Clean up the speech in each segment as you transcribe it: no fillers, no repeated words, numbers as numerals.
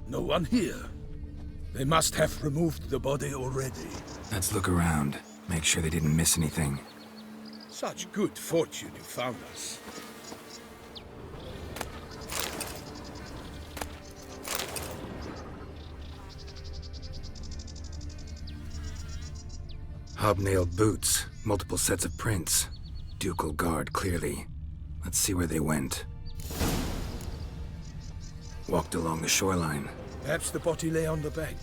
No one here. They must have removed the body already. Let's look around. Make sure they didn't miss anything. Such good fortune you found us. Hobnailed boots, multiple sets of prints. Ducal guard, clearly. Let's see where they went. Walked along the shoreline. Perhaps the body lay on the bank.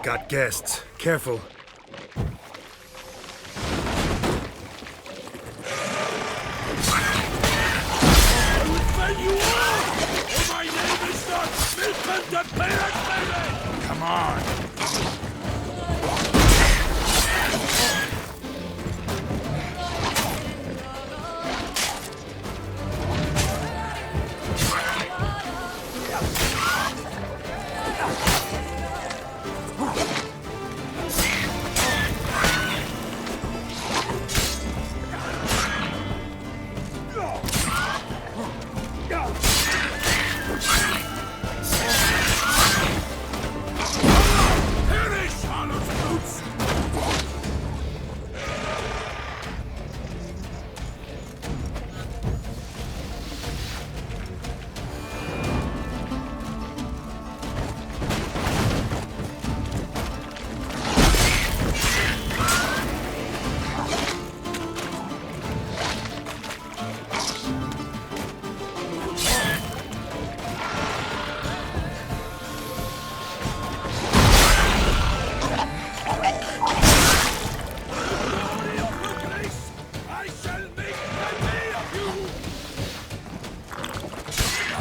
Got guests. Careful. Come on!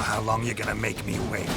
How long you gonna make me wait?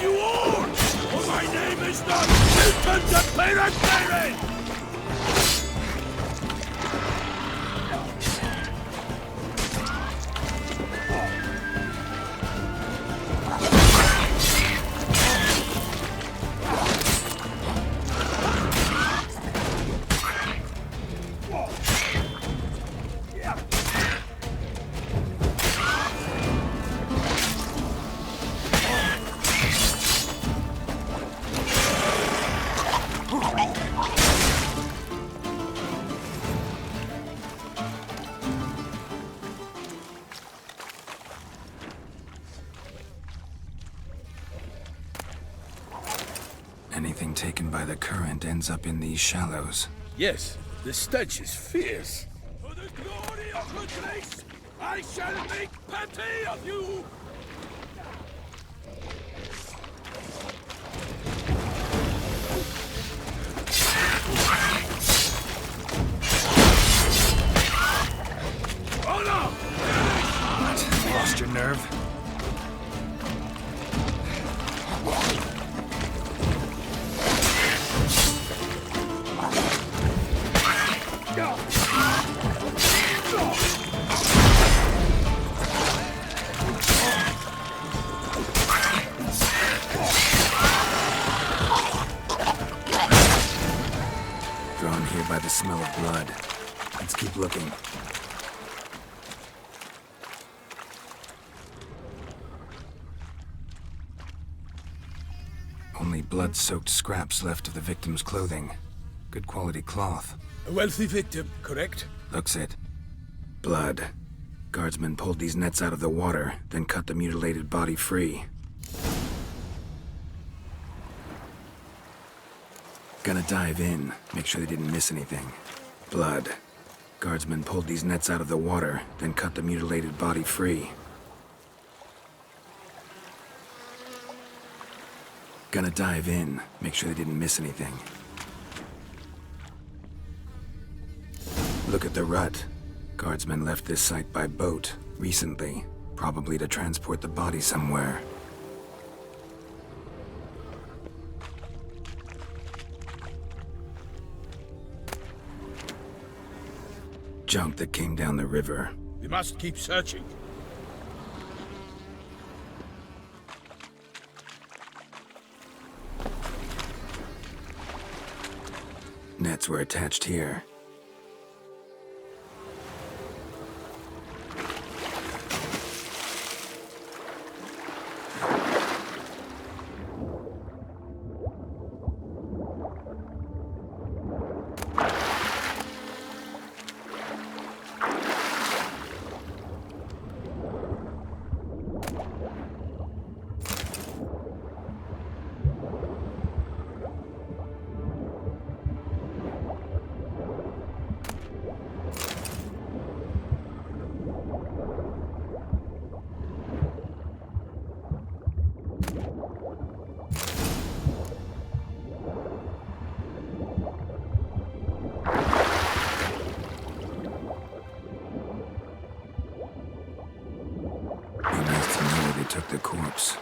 You all! For my name is not Milton the Pirate Pirate! Anything taken by the current ends up in these shallows. Yes, the stench is fierce. For the glory of the grace, I shall make pate of you! Oh no! What? Lost your nerve? Blood. Let's keep looking. Only blood-soaked scraps left of the victim's clothing. Good quality cloth. A wealthy victim, correct? Looks it. Blood. Guardsmen pulled these nets out of the water, then cut the mutilated body free. Gonna dive in, make sure they didn't miss anything. Blood. Guardsmen pulled these nets out of the water, then cut the mutilated body free. Gonna dive in, make sure they didn't miss anything. Look at the rut. Guardsmen left this site by boat, recently, probably to transport the body somewhere. Junk that came down the river. We must keep searching. Nets were attached here. Took the corpse.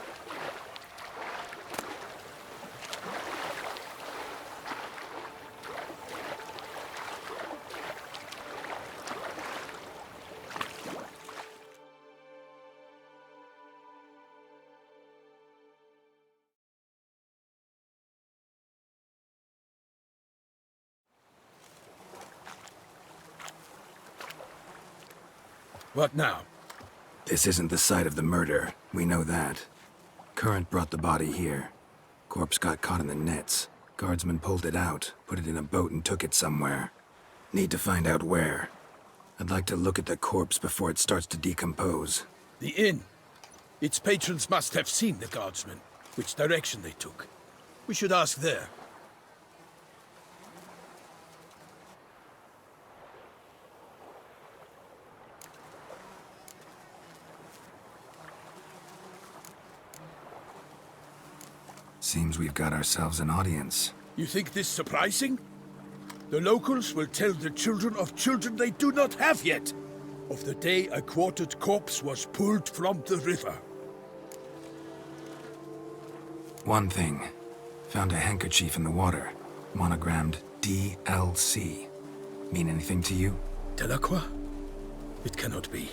What now? This isn't the site of the murder. We know that. Current brought the body here. Corpse got caught in the nets. Guardsmen pulled it out, put it in a boat and took it somewhere. Need to find out where. I'd like to look at the corpse before it starts to decompose. The inn. Its patrons must have seen the guardsmen, which direction they took. We should ask there. Seems we've got ourselves an audience. You think this surprising? The locals will tell the children of children they do not have yet, of the day a quartered corpse was pulled from the river. One thing. Found a handkerchief in the water. Monogrammed DLC. Mean anything to you? Delacroix? It cannot be.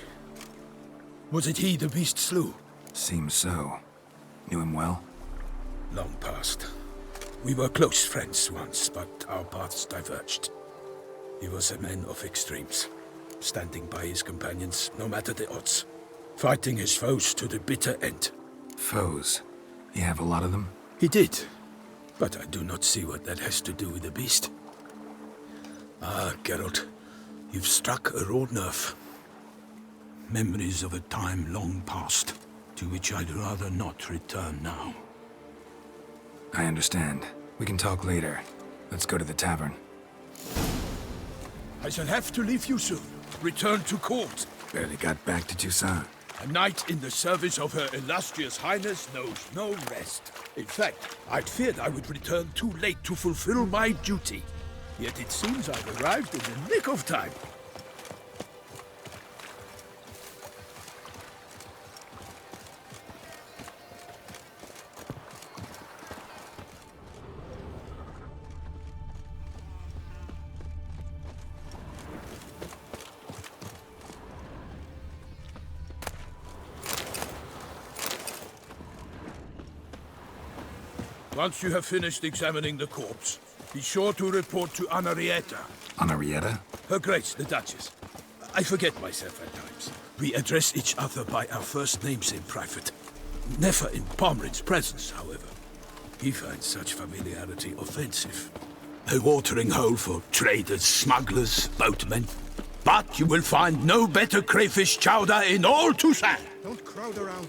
Was it he the beast slew? Seems so. Knew him well? Long past. We were close friends once, but our paths diverged. He was a man of extremes, standing by his companions, no matter the odds. Fighting his foes to the bitter end. Foes? You have a lot of them? He did, but I do not see what that has to do with the beast. Ah, Geralt, you've struck a raw nerve. Memories of a time long past, to which I'd rather not return now. I understand. We can talk later. Let's go to the tavern. I shall have to leave you soon. Return to court. Barely got back to Toussaint. A knight in the service of Her Illustrious Highness knows no rest. In fact, I'd feared I would return too late to fulfill my duty. Yet it seems I've arrived in the nick of time. Once you have finished examining the corpse, Be sure to report to Anarietta. Anarietta? Her Grace, the Duchess. I forget myself at times. We address each other by our first names in private. Never in Pomrin's presence, however. He finds such familiarity offensive. A watering hole for traders, smugglers, boatmen. But you will find no better crayfish chowder in all Toussaint. Don't crowd around.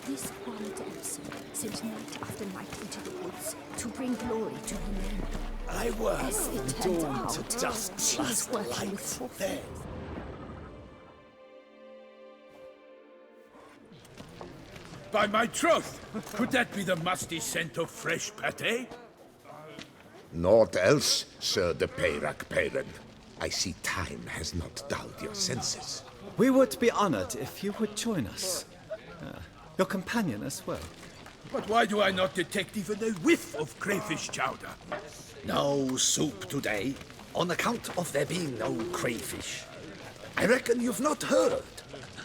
This wild elves sent night after night into the woods to bring glory to her name. I work As it from turned dawn out, to dusk she last was working light with Sophie. there. By my troth, could that be the musty scent of fresh pâté? Naught else, Sir de Peyrac Peyran. I see time has not dulled your senses. We would be honored if you would join us. Your companion as well. But why do I not detect even a whiff of crayfish chowder? No soup today, on account of there being no crayfish. I reckon you've not heard,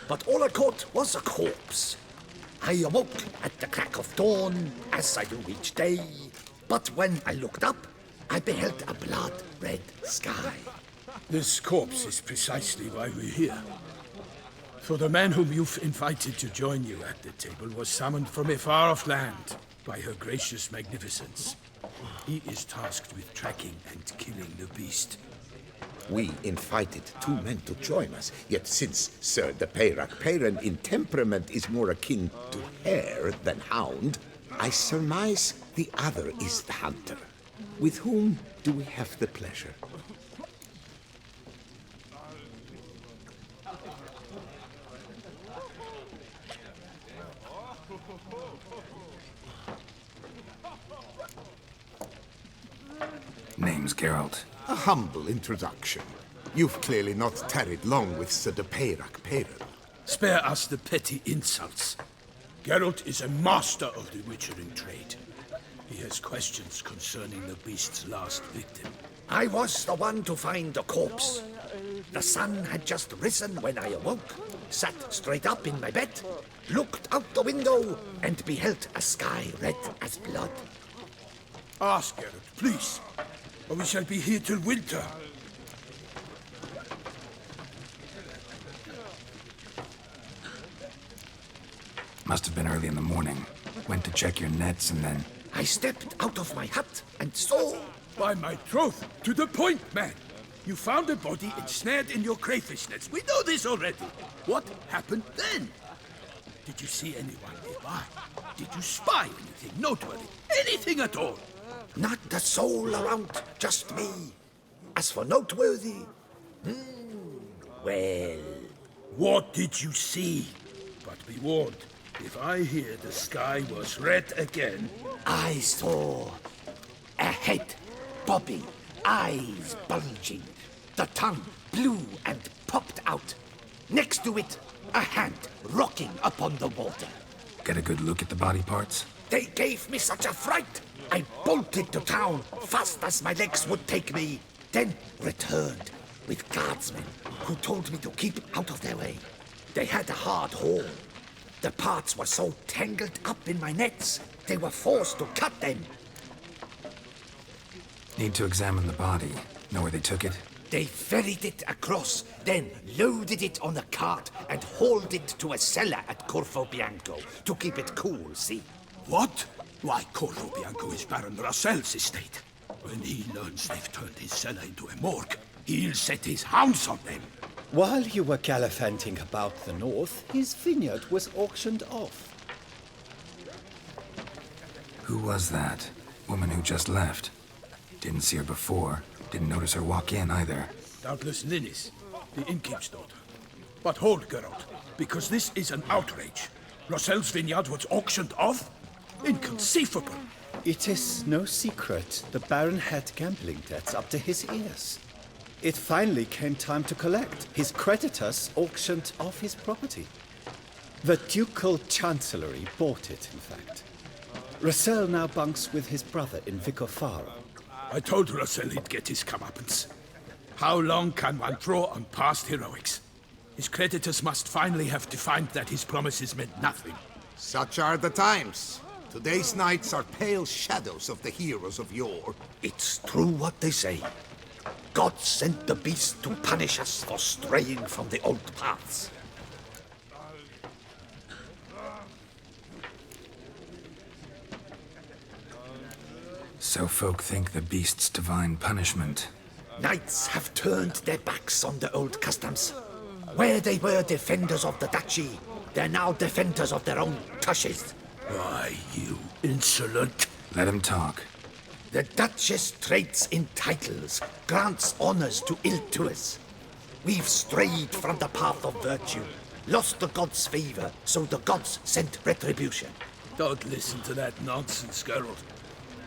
but all I caught was a corpse. I awoke at the crack of dawn, as I do each day, but when I looked up, I beheld a blood-red sky. This corpse is precisely why we're here. For the man whom you've invited to join you at the table was summoned from a far-off land by her gracious magnificence. He is tasked with tracking and killing the beast. We invited 2 men to join us, yet since Sir de Peyrac Peyran in temperament is more akin to hare than hound, I surmise the other is the hunter. With whom do we have the pleasure? Name's Geralt. A humble introduction. You've clearly not tarried long with Sir de Peyrac Peyran. Spare us the petty insults. Geralt is a master of the witchering trade. He has questions concerning the beast's last victim. I was the one to find the corpse. The sun had just risen when I awoke, sat straight up in my bed, looked out the window, and beheld a sky red as blood. Ask Geralt, please, or we shall be here till winter. Must have been early in the morning. Went to check your nets and then... I stepped out of my hut and saw... By my troth, to the point, man. You found a body ensnared in your crayfish nets. We know this already. What happened then? Did you see anyone nearby? Did you spy anything noteworthy? Anything at all? Not a soul around, just me. As for noteworthy... well... What did you see? But be warned, if I hear the sky was red again... I saw a head bobbing, eyes bulging, the tongue blue and popped out. Next to it, a hand rocking upon the water. Get a good look at the body parts? They gave me such a fright. I bolted to town fast as my legs would take me, then returned with guardsmen who told me to keep out of their way. They had a hard haul. The parts were so tangled up in my nets, they were forced to cut them. Need to examine the body. Know where they took it? They ferried it across, then loaded it on a cart and hauled it to a cellar at Corvo Bianco to keep it cool, see? What? Why, Corvo Bianco is Baron Russell's estate. When he learns they've turned his cellar into a morgue, he'll set his hounds on them. While you were gallivanting about the north, his vineyard was auctioned off. Who was that? Woman who just left. Didn't see her before. Didn't notice her walk in either. Doubtless Ninnis, the innkeep's daughter. But hold, Geralt, because this is an outrage. Russell's vineyard was auctioned off? Inconceivable. It is no secret the Baron had gambling debts up to his ears. It finally came time to collect. His creditors auctioned off his property. The Ducal Chancellery bought it, in fact. Russell now bunks with his brother in Vicofaro. I told Russell he'd get his comeuppance. How long can one draw on past heroics? His creditors must finally have defined that his promises meant nothing. Such are the times. Today's knights are pale shadows of the heroes of yore. It's true what they say. God sent the beast to punish us for straying from the old paths. So folk think the beast's divine punishment. Knights have turned their backs on the old customs. Where they were defenders of the duchy, they're now defenders of their own tushes. Why, you insolent... Let him talk. The Duchess trades in titles, grants honors to ill-doers. We've strayed from the path of virtue, lost the gods' favor, so the gods sent retribution. Don't listen to that nonsense, Geralt.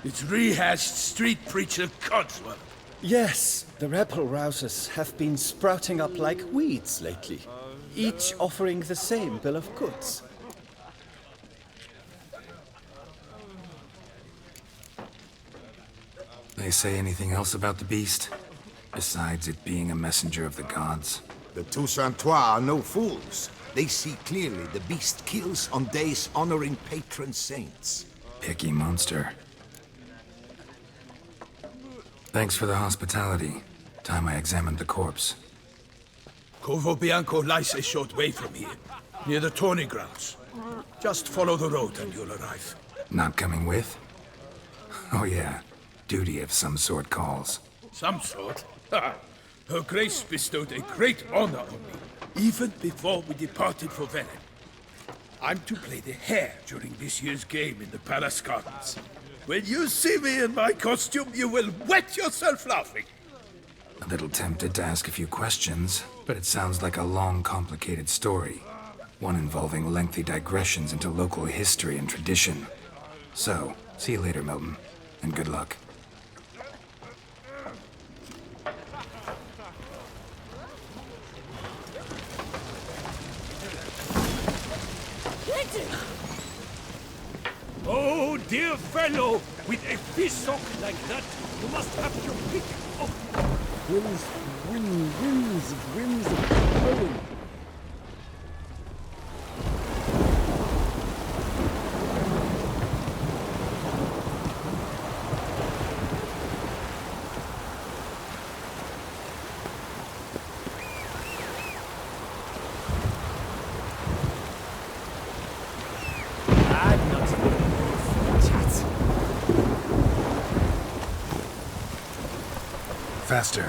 It's rehashed street preacher Codswell. Yes, the rebel rousers have been sprouting up like weeds lately, each offering the same bill of goods. They say anything else about the beast? Besides it being a messenger of the gods? The Toussaintois are no fools. They see clearly the beast kills on days honoring patron saints. Picky monster. Thanks for the hospitality. Time I examined the corpse. Corvo Bianco lies a short way from here, near the tourney grounds. Just follow the road and you'll arrive. Not coming with? Oh yeah, duty of some sort calls. Some sort? Ha! Her Grace bestowed a great honor on me, even before we departed for Velen. I'm to play the hare during this year's game in the palace gardens. When you see me in my costume, you will wet yourself laughing. A little tempted to ask a few questions, but it sounds like a long, complicated story. One involving lengthy digressions into local history and tradition. So, see you later, Milton, and good luck. Oh, dear fellow, with a fishhook like that, you must have your pick of... Winds blowing. Faster.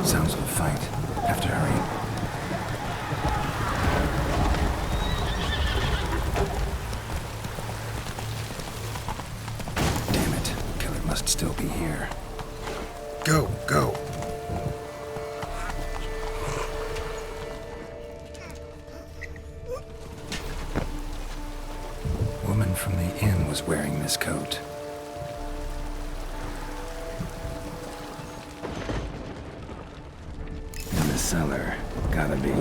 Sounds of a fight. Have to hurry. Damn it. Killer must still be here. Go, go. Woman from the inn was wearing this coat. In the cellar. Gotta be.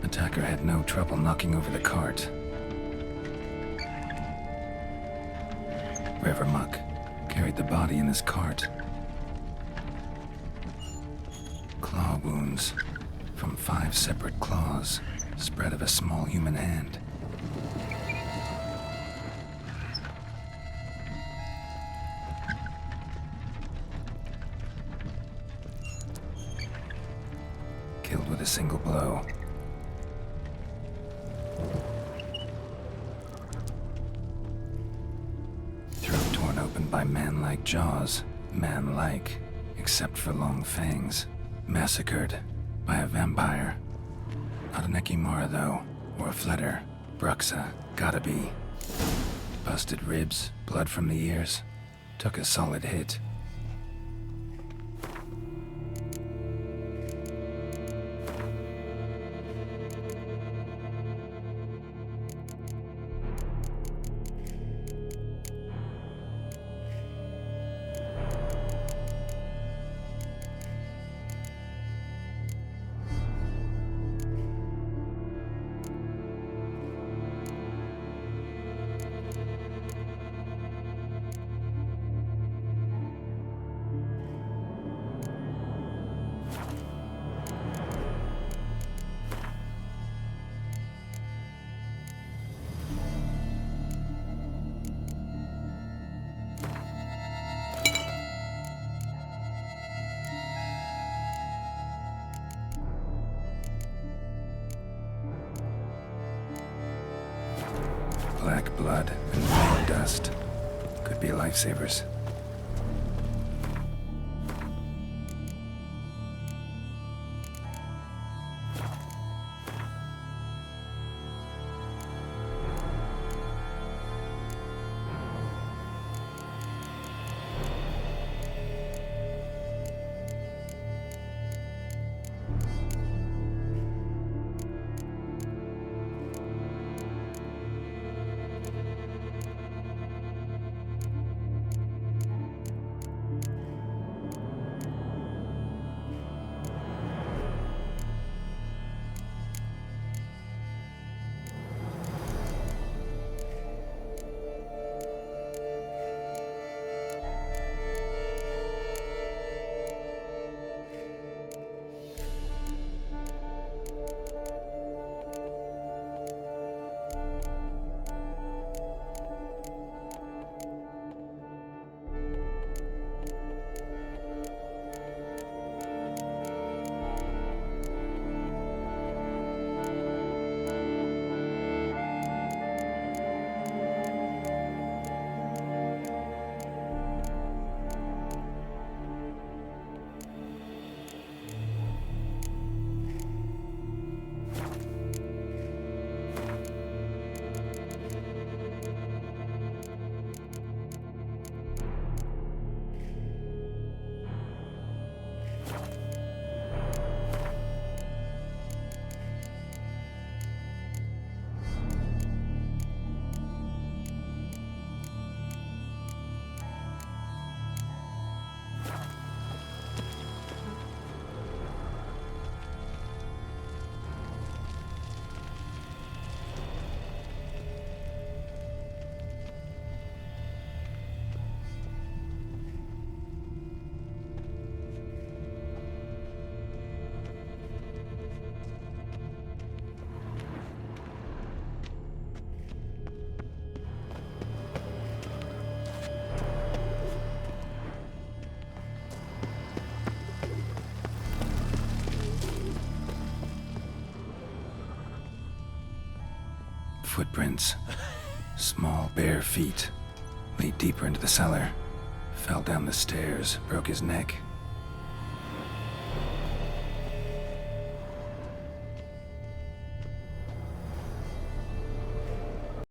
Attacker had no trouble knocking over the cart. Rever Muck carried the body in his cart. Claw wounds from 5 separate claws, spread of a small human hand. Killed with a single blow. Throat torn open by man-like jaws. Man-like, except for long fangs. Massacred by a vampire. Not an Ekimara, though, or a Fletter. Bruxa, gotta be. Busted ribs, blood from the ears. Took a solid hit. Black blood and red dust. Could be lifesavers. Footprints. Small, bare feet. Lead deeper into the cellar. Fell down the stairs, broke his neck.